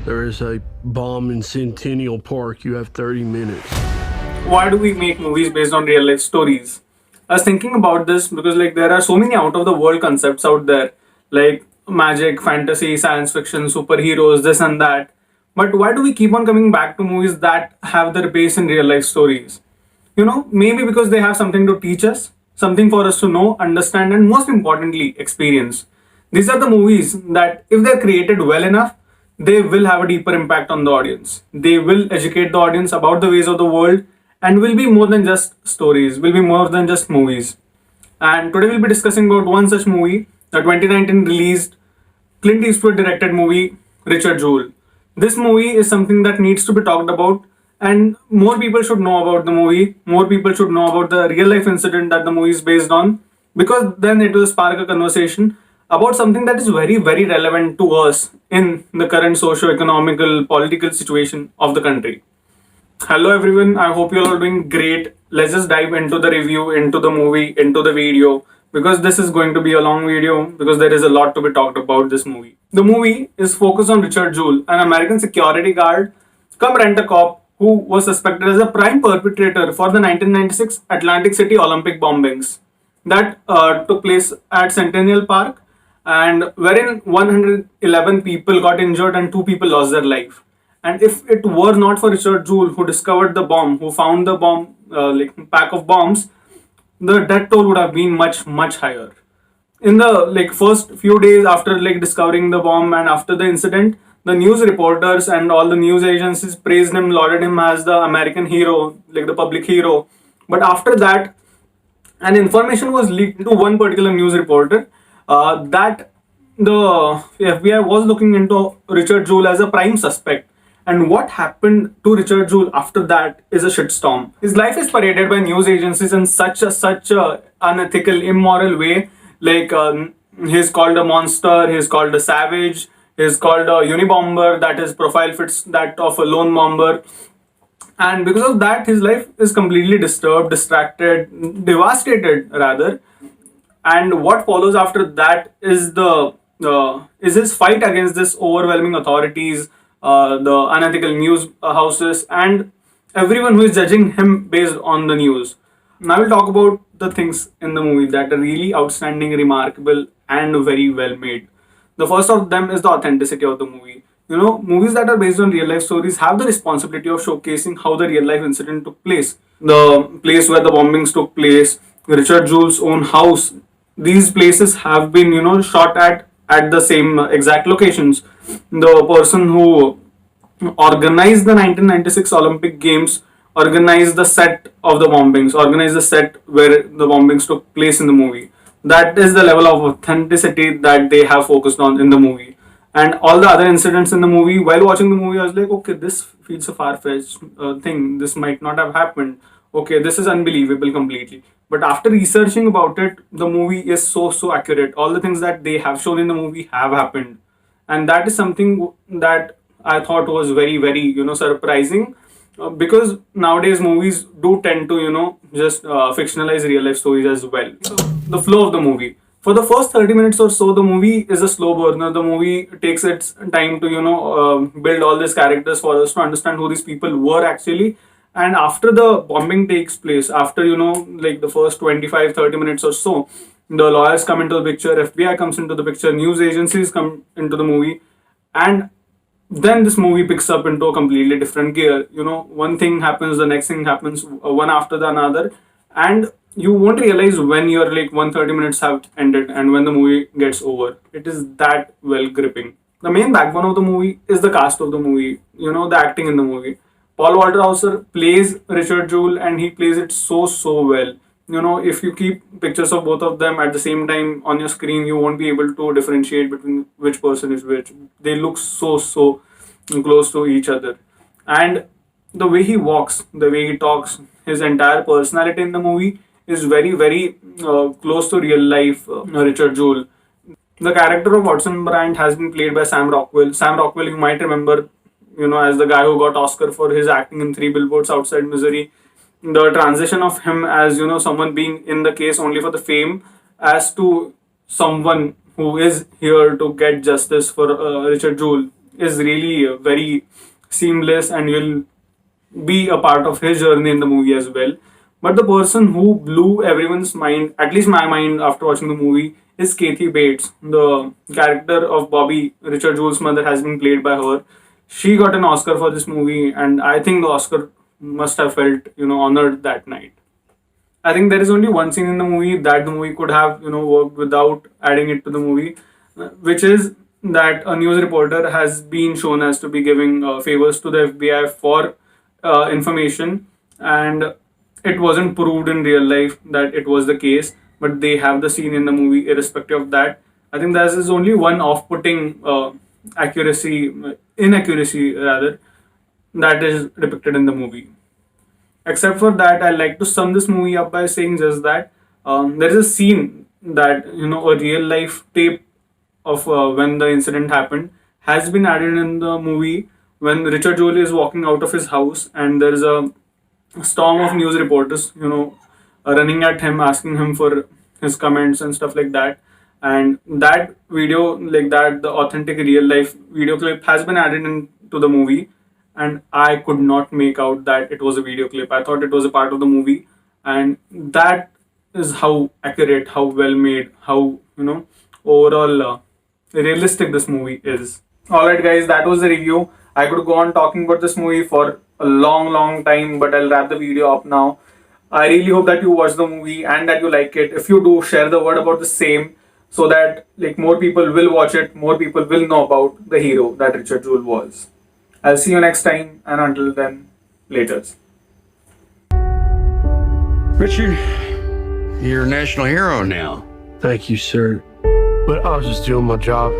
There is a bomb in Centennial Park. You have 30 minutes. Why do we make movies based on real life stories? I was thinking about this because there are so many out of the world concepts out there, like magic, fantasy, science fiction, superheroes, this and that. But why do we keep on coming back to movies that have their base in real life stories? Maybe because they have something to teach us, something for us to know, understand, and most importantly, experience. These are the movies that, if they're created well enough, they will have a deeper impact on the audience. They will educate the audience about the ways of the world and will be more than just stories, will be more than just movies. And today we'll be discussing about one such movie, the 2019 released Clint Eastwood directed movie, Richard Jewell. This movie is something that needs to be talked about, and more people should know about the movie. More people should know about the real life incident that the movie is based on, because then it will spark a conversation about something that is very, very relevant to us in the current socio-economical, political situation of the country. Hello everyone, I hope you're all doing great. Let's just dive into the review, into the movie, into the video, because this is going to be a long video because there is a lot to be talked about this movie. The movie is focused on Richard Jewell, an American security guard come rent-a-cop who was suspected as a prime perpetrator for the 1996 Atlantic City Olympic bombings that took place at Centennial Park, and wherein 111 people got injured and 2 people lost their life. And if it were not for Richard Jewell, who discovered the bomb, who found the bomb, pack of bombs, the death toll would have been much, much higher. In the first few days after discovering the bomb and after the incident, the news reporters and all the news agencies praised him, lauded him as the American hero, the public hero. But after that, an information was leaked to one particular news reporter that the FBI was looking into Richard Jewell as a prime suspect. And what happened to Richard Jewell after that is a shitstorm. His life is paraded by news agencies in such a unethical, immoral way. He's called a monster, he's called a savage, he's called a unibomber, that his profile fits that of a lone bomber. And because of that, his life is completely disturbed, distracted, devastated rather. And what follows after that is is his fight against this overwhelming authorities, the unethical news houses, and everyone who is judging him based on the news. Now we'll talk about the things in the movie that are really outstanding, remarkable, and very well made. The first of them is the authenticity of the movie. Movies that are based on real life stories have the responsibility of showcasing how the real life incident took place. The place where the bombings took place, Richard Jewell's own house, these places have been, shot at the same exact locations. The person who organized the 1996 Olympic Games organized the set of the bombings, organized the set where the bombings took place in the movie. That is the level of authenticity that they have focused on in the movie. And all the other incidents in the movie, while watching the movie, I was like, okay, this feels a far-fetched thing. This might not have happened. Okay, this is unbelievable completely. But after researching about it, the movie is so accurate. All the things that they have shown in the movie have happened. And that is something that I thought was very, very, surprising. Because nowadays movies do tend to, just fictionalize real life stories as well. So, the flow of the movie. For the first 30 minutes or so, the movie is a slow burner. The movie takes its time to, build all these characters for us to understand who these people were actually. And after the bombing takes place, after, the first 25-30 minutes or so, the lawyers come into the picture, FBI comes into the picture, news agencies come into the movie, and then this movie picks up into a completely different gear. One thing happens, the next thing happens, one after the another, and you won't realize when your 130 minutes have ended and when the movie gets over. It is that well gripping. The main backbone of the movie is the cast of the movie, the acting in the movie. Paul Walter Hauser plays Richard Jewell and he plays it so well. If you keep pictures of both of them at the same time on your screen, you won't be able to differentiate between which person is which. They look so close to each other. And the way he walks, the way he talks, his entire personality in the movie is very, very close to real life Richard Jewell. The character of Watson Bryant has been played by Sam Rockwell. Sam Rockwell, you might remember, as the guy who got Oscar for his acting in Three Billboards Outside Missouri. The transition of him as, someone being in the case only for the fame, as to someone who is here to get justice for Richard Jewell is really very seamless, and you'll be a part of his journey in the movie as well. But the person who blew everyone's mind, at least my mind after watching the movie, is Kathy Bates. The character of Bobby, Richard Jewell's mother, has been played by her. She got an Oscar for this movie, and I think the Oscar must have felt, honored that night. I think there is only one scene in the movie that the movie could have, worked without adding it to the movie, which is that a news reporter has been shown as to be giving favors to the FBI for information, and it wasn't proved in real life that it was the case, but they have the scene in the movie irrespective of that. I think there is only one off-putting inaccuracy rather, that is depicted in the movie. Except for that, I like to sum this movie up by saying just that there is a scene that, a real life tape of when the incident happened has been added in the movie, when Richard Jewell is walking out of his house and there is a storm of news reporters, running at him, asking him for his comments and stuff like that. And that video, like that, the authentic real life video clip has been added into the movie, and I could not make out that it was a video clip. I thought it was a part of the movie, and that is how accurate, how well made, how overall realistic this movie is. Alright, guys, that was the review. I could go on talking about this movie for a long time, but I'll wrap the video up now. I really hope that you watch the movie and that you like it. If you do, share the word about the same, so that more people will watch it, more people will know about the hero that Richard Jewell was. I'll see you next time, and until then, laters. Richard, you're a national hero now. Thank you, sir. But I was just doing my job.